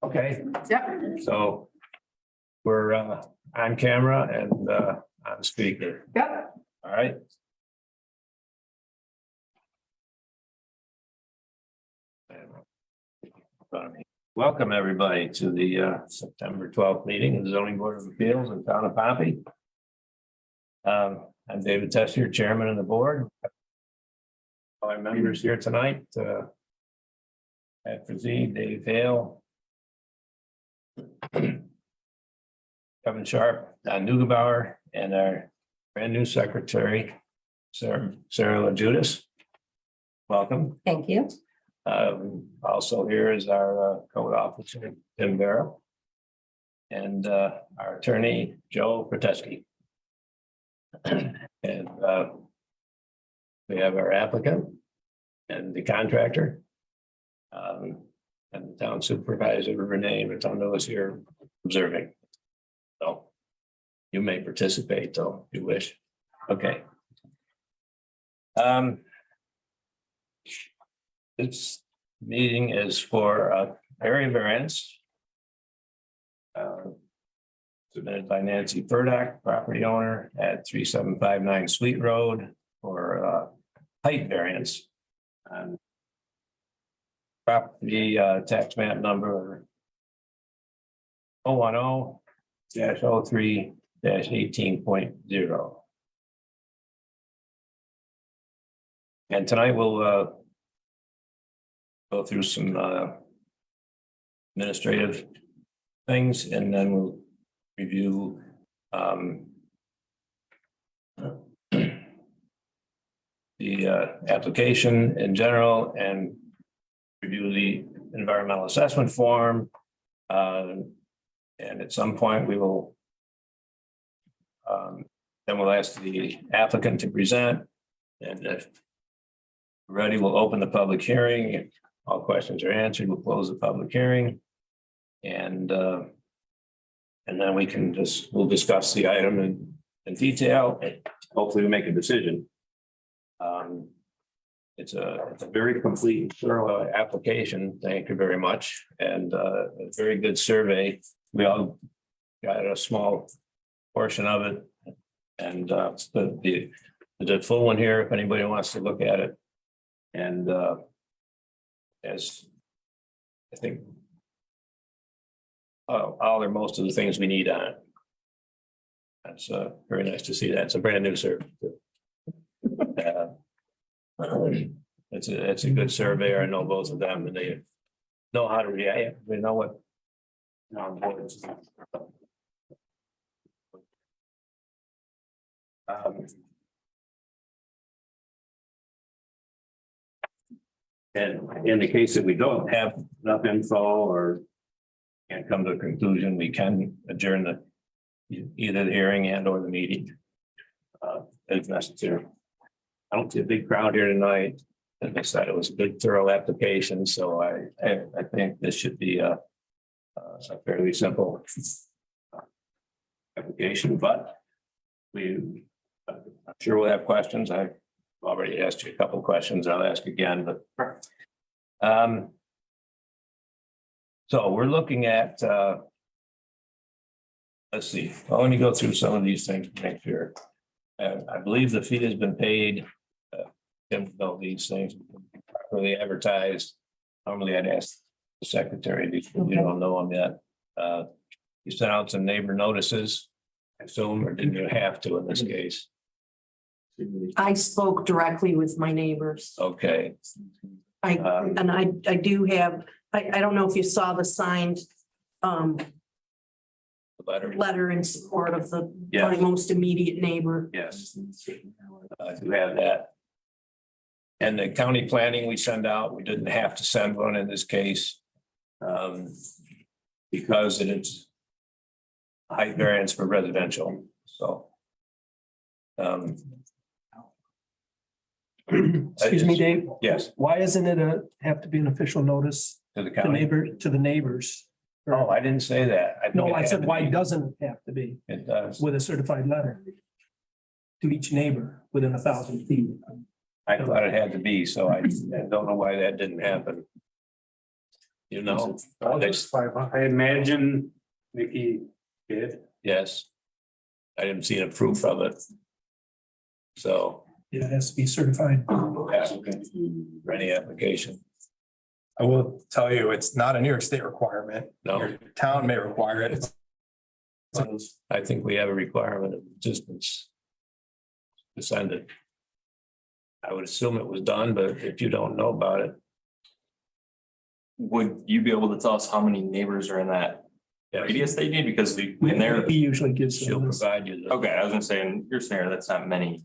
Okay, Yep, so we're on camera and on speaker. yep. All right. Welcome, everybody, to the September 12th meeting of the Zoning Board of Appeals in Town of Pompey. I'm David Tessier, Chairman of the Board. All our members here tonight, Pat Frazee, Dave Hale, Kevin Sharp, Don Neugebauer, and our brand new secretary, Sarah LaJudas. Welcome. Thank you. Also here is our code officer, Tim Vera, and our attorney, Joe Proteski. And we have our applicant and the contractor, and the town supervisor, Renee Rotundo, is here observing. So you may participate though, if you wish. Okay. This meeting is for area variance submitted by Nancy Burdock, property owner at 3759 Sweet Road for height variance. And property tax map number 010-03-18.0. And tonight we'll go through some administrative things, and then we'll review the application in general and review the environmental assessment form. And at some point we will then we'll ask the applicant to present, and if ready, we'll open the public hearing. If all questions are answered, we'll close the public hearing. And then we'll discuss the item in detail and hopefully we make a decision. It's a very complete and thorough application. Thank you very much. And a very good survey. We all got a small portion of it. And the full one here, if anybody wants to look at it. And as I think all or most of the things we need on it. That's very nice to see that. It's a brand new survey. It's a good surveyor. I know both of them, and they know how to react. They know what. And in the case that we don't have enough info or can't come to a conclusion, we can adjourn either the hearing and or the meeting if necessary. I don't see a big crowd here tonight. As I said, it was a good thorough application, so I think this should be a fairly simple application, but I'm sure we'll have questions. I've already asked you a couple of questions. I'll ask again, but so we're looking at let's see. Well, let me go through some of these things to make sure. I believe the fee has been paid. Know these things properly advertised. Normally, I'd ask the secretary because you don't know them yet. You sent out some neighbor notices, I assume, or didn't you have to in this case? I spoke directly with my neighbors. Okay. I do have, I don't know if you saw the signed letter in support of my most immediate neighbor. Yes. I do have that. And the county planning we send out, we didn't have to send one in this case. Because it's height variance for residential, so. Excuse me, Dave. Yes, Why isn't it have to be an official notice to the to county. the neighbors? Oh, I didn't say that. think No, it I had said, to why be. doesn't it have to be It does. with a certified letter to each neighbor within 1,000 feet? I thought it had to be, so I don't know why that didn't happen. You know, I imagine Mickey did. yes. I didn't see any proof of it. So, Yeah, it has to be certified. applicant for any application, I will tell you, it's not a New York State requirement. no, Your town may require it. I think we have a requirement of existence. To send it. I would assume it was done, but if you don't know about it, Would you be able to tell us how many neighbors are in that yes, radius they need? Because in He there, usually gives she'll them this. provide you. the- okay, I was gonna say, in your scenario, that's not many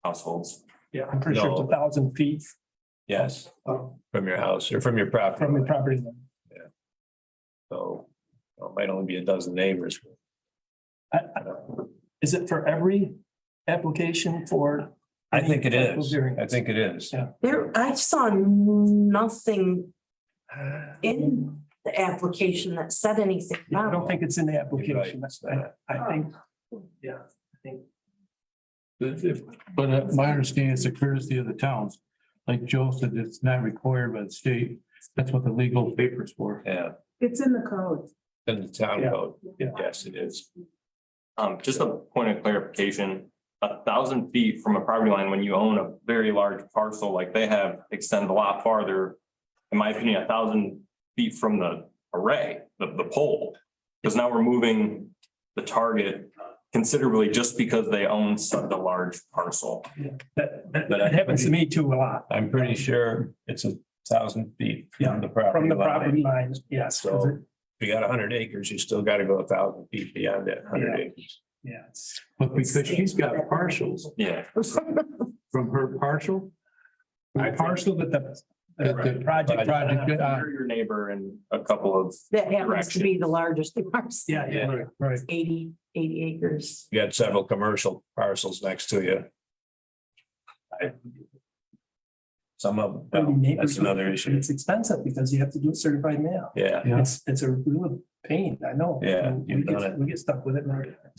households. Yeah, I'm pretty sure it's No. 1,000 feet Yes, um, from your house or from your property. from the property line. So, well, it might only be a dozen neighbors. Is it for every application for? I think it any type of is. variance? I think it is. Yeah. There, I saw nothing in the application that said anything I about don't it. think it's in the You're application. right. I think, yeah, I think. But my understanding is the courtesy of the towns. Like Joe said, it's not required by the state. That's what the legal paper's for. Yeah, It's in the code. in the town Yeah. code. Yeah. Yes, it is. Just a point of clarification, 1,000 feet from a property line, when you own a very large parcel like they have, extends a lot farther. In my opinion, 1,000 feet from the array, the pole, because now we're moving the target considerably just because they own such a large parcel. That happens to me too a lot. I'm pretty sure it's 1,000 feet Yeah, from the property. From the line. property lines, yes. 'cause So it- if you got 100 acres, you still got to go 1,000 feet beyond that 100 Yeah. acres. Yeah, it's- But because she's got parcels Yeah, from her parcel. the parcel that the project, you're your neighbor and a couple of, That happens to be the largest parcel. yeah, yeah, right. 80 acres. You got several commercial parcels next to you. Some of them, that's another issue. It's expensive because you have to do a certified mail. Yeah, Yeah. It's a real pain, I know. Yeah, And you've done it. We get stuck with it.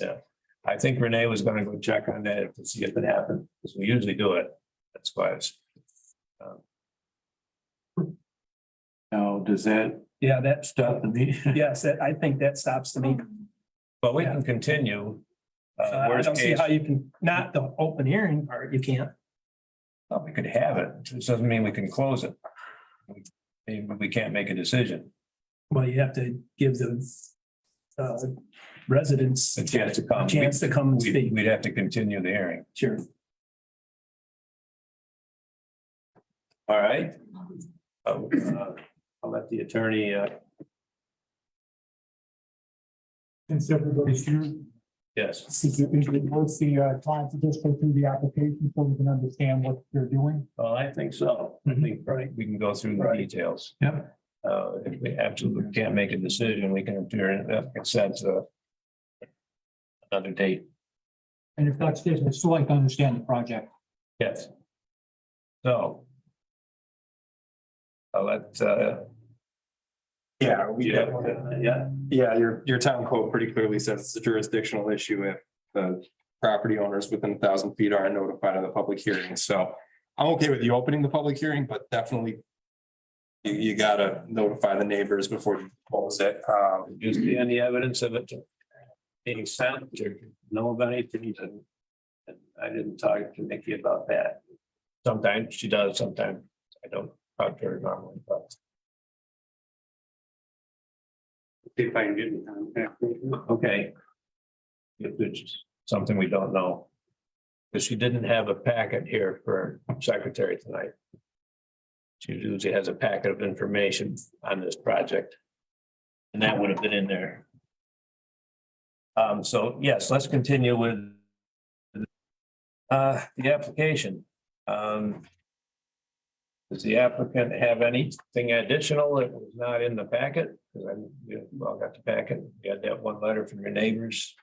Yeah. I think Renee was gonna go check on that to see if it happened, because we usually do it. That's why it's. Now, does that Yeah, that's, stop the meeting? yes, I think that stops the meeting. But we can continue. I Worst don't see case, how you can, not the open hearing part, you can't. we could have it. It doesn't mean we can close it. Maybe we can't make a decision. Well, you have to give the residents A chance to come. a chance to come and speak. We'd have to continue the hearing. Sure. All right. I'll let the attorney, Since everybody's here, yes, is it worth the time to just go through the application so we can understand what they're doing? well, I think so. I think we can go through the Right. details. Yep. If we absolutely can't make a decision, we can adjourn it, set another date. And if that's this, I'd still like to understand the project. Yes. So. I'll let, Yeah, yeah, your town code pretty clearly says it's a jurisdictional issue if the property owners within 1,000 feet aren't notified of the public hearing. So I'm okay with you opening the public hearing, but definitely you gotta notify the neighbors before you close it. do you see any evidence of it being sent or know of anything? And I didn't talk to Nikki about that. Sometimes she does, sometimes I don't talk to her normally, but. If I can get in contact with you. Okay. If it's something we don't know. Because she didn't have a packet here for secretary tonight. She usually has a packet of information on this project. And that would have been in there. So yes, let's continue with the application. Does the applicant have anything additional that was not in the packet? Because we all got the packet. You had that one letter from your neighbors.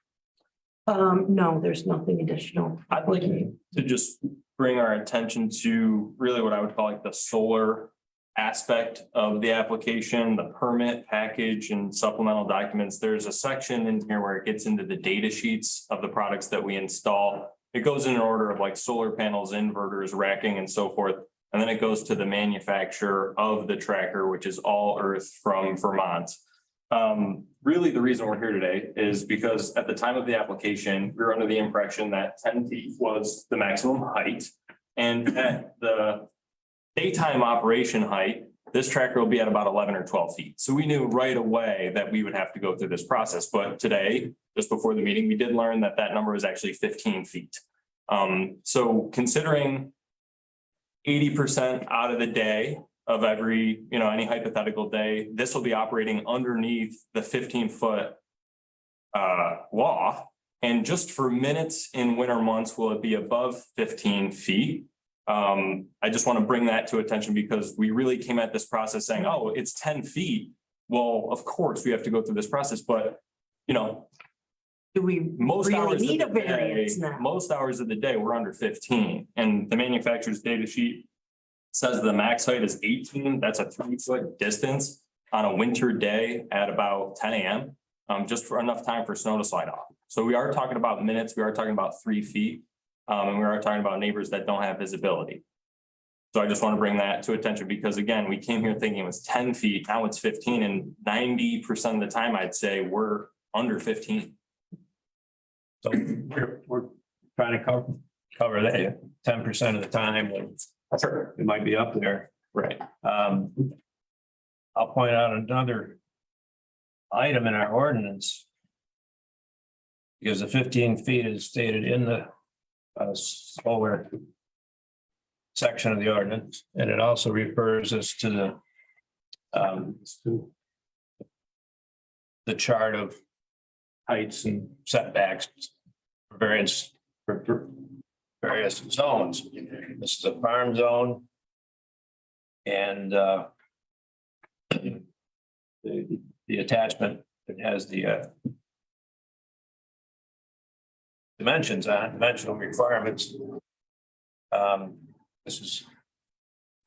No, there's nothing additional. I'd like to just bring our attention to really what I would call like the solar aspect of the application, the permit package and supplemental documents. There's a section in here where it gets into the data sheets of the products that we install. It goes in order of like solar panels, inverters, racking and so forth. And then it goes to the manufacturer of the tracker, which is All Earth from Vermont. Really, the reason we're here today is because at the time of the application, we were under the impression that 10 feet was the maximum height. And at the daytime operation height, this tracker will be at about 11 or 12 feet. So we knew right away that we would have to go through this process. But today, just before the meeting, we did learn that that number is actually 15 feet. So considering 80% out of the day of every, any hypothetical day, this will be operating underneath the 15-foot law. And just for minutes in winter months, will it be above 15 feet? I just want to bring that to attention because we really came at this process saying, oh, it's 10 feet. Well, of course, we have to go through this process, but Do we most really hours of need the a variance day, now? most hours of the day, we're under 15. And the manufacturer's data sheet says the max height is 18. That's a 3-foot distance on a winter day at about 10 a.m. Just for enough time for snow to slide off. So we are talking about minutes. We are talking about 3 feet. And we are talking about neighbors that don't have visibility. So I just want to bring that to attention because again, we came here thinking it was 10 feet. Now it's 15 and 90% of the time I'd say we're under 15. So we're trying to cover that 10% of the time when it might be up there. Right. I'll point out another item in our ordinance. Because the 15 feet is stated in the slower section of the ordinance, and it also refers us to the chart of heights and setbacks for various zones. This is a farm zone. And the attachment that has the dimensions on, dimensional requirements. This is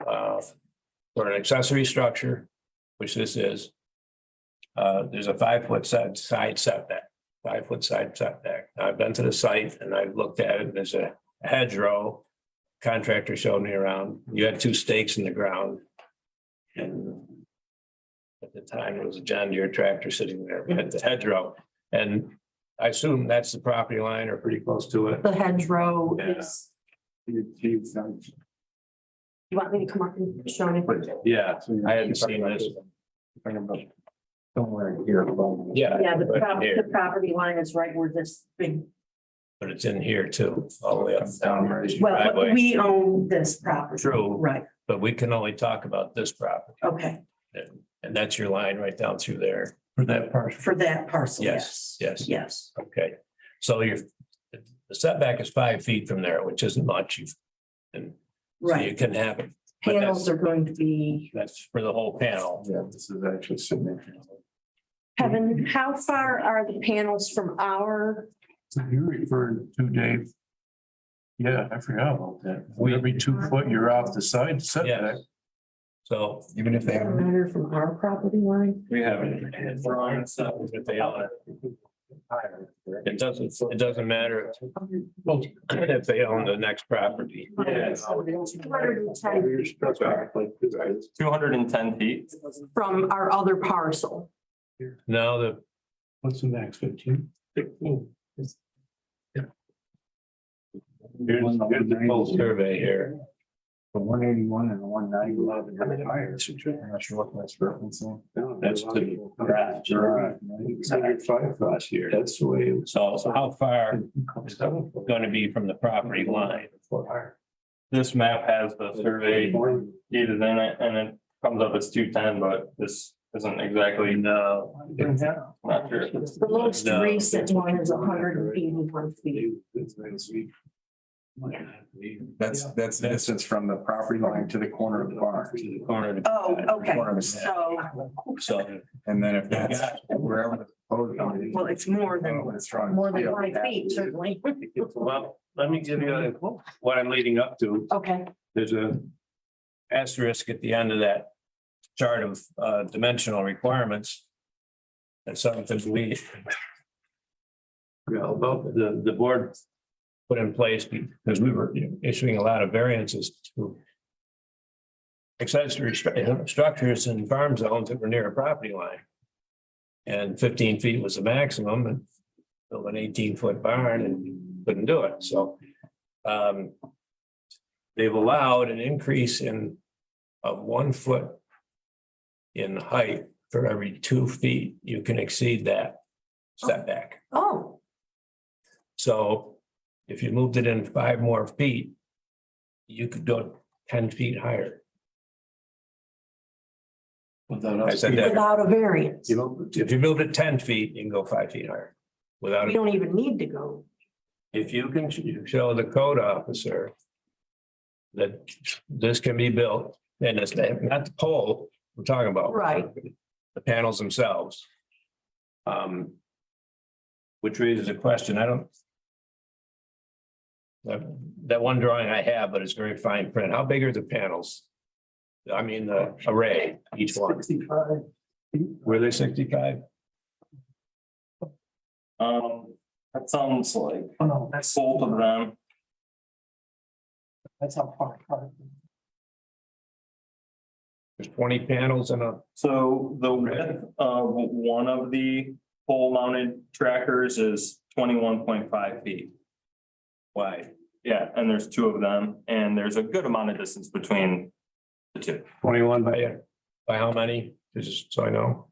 for an accessory structure, which this is. There's a 5-foot side setback, 5-foot side setback. Now, I've been to the site and I've looked at it. There's a hedgerow. Contractor showed me around. You had 2 stakes in the ground. And at the time, it was a John Deere tractor sitting there at the hedgerow. And I assume that's the property line or pretty close to it. The hedgerow Yeah. is, you want me to come up and show you? Yeah, I hadn't seen this. Somewhere here. Yeah. Yeah, the right here. property line is right where this big, But it's in here too, all the way up down. well, driveway. we own this property. True. Right, But we can only talk about this property. okay, And that's your line right down through there for that parcel. for that parcel, Yes, yes. yes. Yes, Okay, so the setback is 5 feet from there, which isn't much. And so you right. can have it. But Panels are going to be, that's for the whole panel. Yeah, this is actually sitting. Kevin, how far are the panels from our, You referred to Dave. Yeah, I forgot about that. Every 2 foot, you're off the side setback. Yes. So Even if they have. meter from our property line? we have it. If they own it. It doesn't matter if they own the next property. Yeah. 210 feet. From our other parcel. No, the What's the max 15? here's the full survey here. The 181 and the 190. I'm not sure what that's referencing. That's the garage. 5 last year. That's the way. So how far is it going to be from the property line? This map has the survey deeded in it and it comes up as 210, but this isn't exactly, No. not sure. The most No. recent one is 181 feet. That's the distance from the property line to the corner of the barn. To the corner of the. Oh, okay, Corner of the- so, So, And then if that's wherever the proposed line is. well, it's more than, It's strong. more than 5 feet, certainly. well, let me give you what I'm leading up to. Okay, There's a asterisk at the end of that chart of dimensional requirements. That's something we. The board put in place because we were issuing a lot of variances to accessory structures in farm zones that were near a property line. And 15 feet was the maximum, and built an 18-foot barn and couldn't do it, so. They've allowed an increase of 1 foot in height for every 2 feet. You can exceed that setback. Oh, So if you moved it in 5 more feet, you could go 10 feet higher. I said that. without a variance. If you moved it 10 feet, you can go 5 feet higher. Without, We don't even need to go. if you can show the code officer that this can be built, and it's not the pole we're talking about. Right. The panels themselves. Which raises a question, I don't. That one drawing I have, but it's very fine print. How big are the panels? I mean, the array, each one. 65. Were they 65? That sounds like Oh, no, that's, both of them. that's how far. There's 20 panels in a, So the width of one of the pole mounted trackers is 21.5 feet. wide, Yeah, and there's 2 of them, and there's a good amount of distance between the 2. 21 by how many? Just so I know.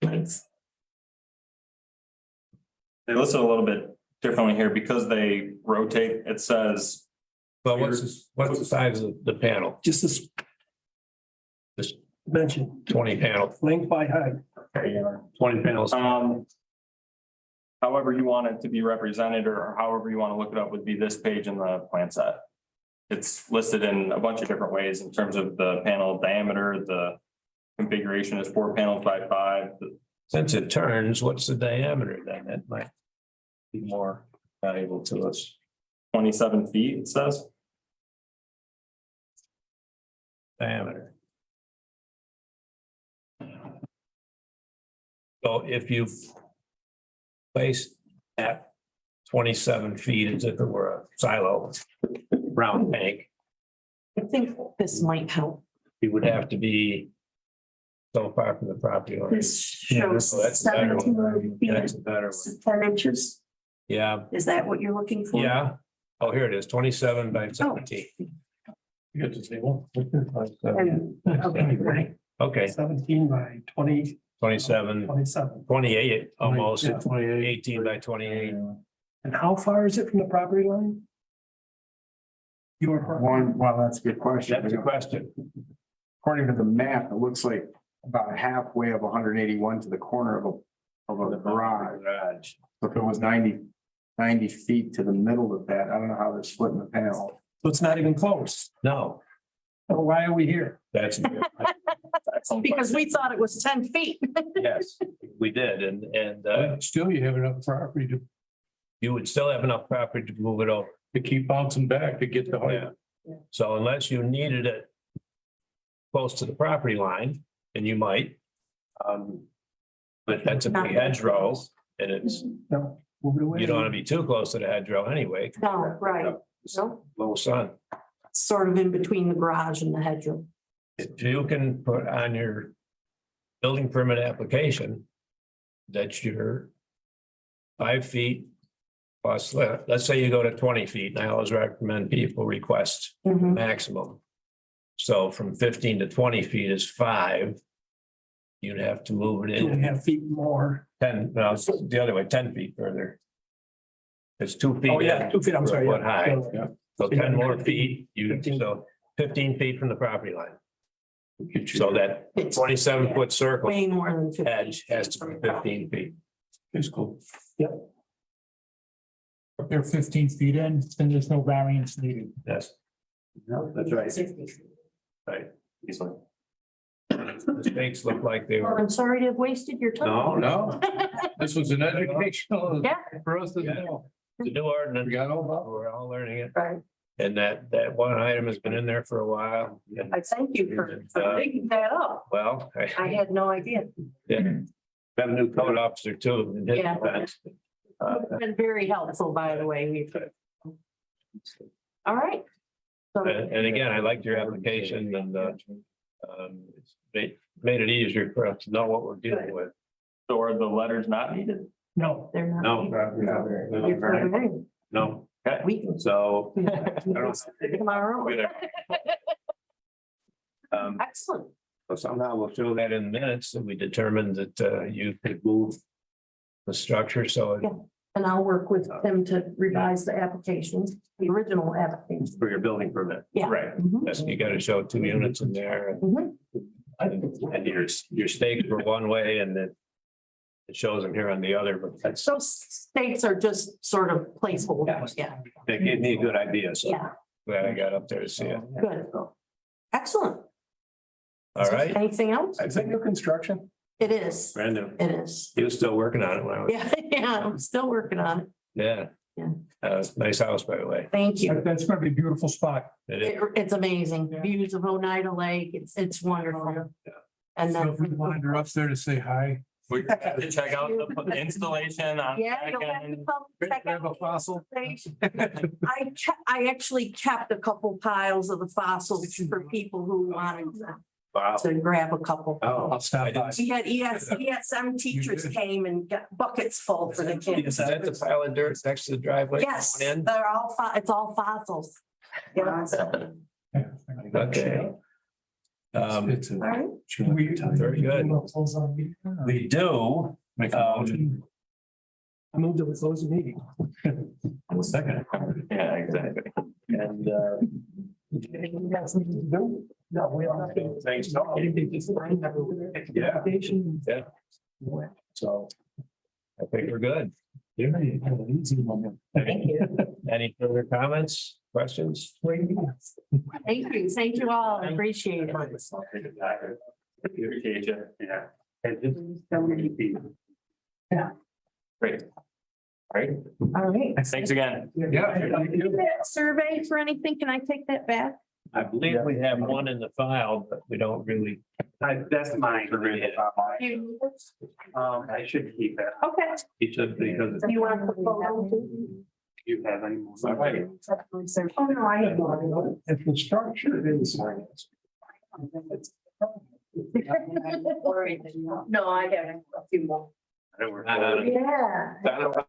Nice. They listed a little bit differently here because they rotate. It says, But what's the size of the panel? Just this. Just Mention 20 panels, length by height. 20 panels. however you want it to be represented, or however you want to look it up, would be this page in the plan set. It's listed in a bunch of different ways in terms of the panel diameter, the configuration is 4 panels by 5. Since it turns, what's the diameter then? That might be more valuable to us. 27 feet, it says. Diameter. So if you place at 27 feet as if it were a silo, round tank, I think this might help. you would have to be so far from the property line. This Yeah, shows so that's a better 17 one. feet, That's a better one. 10 inches. Yeah, Is that what you're looking for? yeah. Oh, here it is, 27 by 17. You got the table? And, okay, right. Okay, 17 by 20, 27, 27. 28, almost, Yeah. 18 by 28. And how far is it from the property line? Your property. Well, that's a good question. That's a question. According to the map, it looks like about halfway of 181 to the corner of a garage. Garage. So if it was 90 feet to the middle of that, I don't know how they're splitting the panel. So it's not even close. No, So why are we here? that's, Because we thought it was 10 feet. yes, we did, and Still, you have enough property you would still have enough property to move it over. to keep bouncing back to get the height. Yeah. So unless you needed it close to the property line, and you might, but that's a big hedgerow, and it's, No, move it away. you don't want to be too close to the hedgerow anyway. No, right. No, Low sun. sort of in between the garage and the hedgerow. If you can put on your building permit application that you're 5 feet plus, let's say you go to 20 feet, and I always recommend people request Mhm. maximum. So from 15 to 20 feet is 5. You'd have to move it 2.5 in feet more. 10, no, it's the other way, 10 feet further. It's 2 feet. Oh, yeah, 2 feet, I'm sorry. Foot yeah. high. Yeah. So 10 more feet, so 15 feet from the property line. So that It's 27-foot circle way more than 50. edge has to be 15 feet. It's cool. If they're 15 feet in, then there's no variance needed. Yes, that's right. Easily. The stakes look like they Well, were. I'm sorry to have wasted your time. No. This was an educational Yeah. for us as Yeah. well. The new ordinance, We got all about. we're all learning it. Right. And that one item has been in there for a while. And, I thank you for picking that up. well, I had no idea. got a new code officer too. in his Yeah. defense. It's been very helpful, by the way. All right. And again, I liked your application and, it's made it easier for us to know what we're dealing with. So are the letters not needed? No. They're not. No, no, We can. so, Tomorrow. um, Excellent. so somehow we'll show that in minutes that we determined that, you could move the structure, so Yeah. And I'll work with them to revise the applications, the original application. for your building permit. Yeah. Right. Mhm. Yes, you gotta show 2 units in there Mhm. and your stakes were one way and it shows them here on the other, but that's, Those states are just sort of placeholders. Yeah, that gave me a good idea, so yeah, glad I got up there to see it. good. Excellent. All right, Anything else? Is that new construction? It is. Brandon, It is. he was still working on it when I was, Yeah, yeah, I'm still working on it. yeah. Yeah. Nice house, by the way. Thank you. That's gonna be a beautiful spot. It's amazing. Views of Oneida Lake. It's wonderful. And So if we then. wandered up there to say hi. We have to check out the installation on. Yeah, you'll have to come check Grab a out. fossil. I actually kept a couple piles of the fossils for people who wanted Wow. to grab a couple. Oh, I'll stop by. Some teachers came and got buckets full for the Is kids. that the pile of dirt next to the driveway? Yes, going in? they're all, it's all fossils. Yeah. Okay. It's All a. right. Very good. We do. Make a motion. I moved to close the meeting. Second. Yeah, exactly. And, No, we have nothing. thanks, Tom. Yeah. Yeah. So I think we're good. Any further comments, questions? Thank you. Thank you all. I appreciate it. Appreciate you. Yeah. And just so many people. Great. Right. All right. Thanks again. That survey for anything, can I take that back? I believe we have one in the file, but we don't really. That's mine. You- I should keep it. Okay. Each of because You want the photo too? Do you have any more? All right. Oh, no, I have one. If the structure is. No, I have a few more. Not on it. Yeah. Not on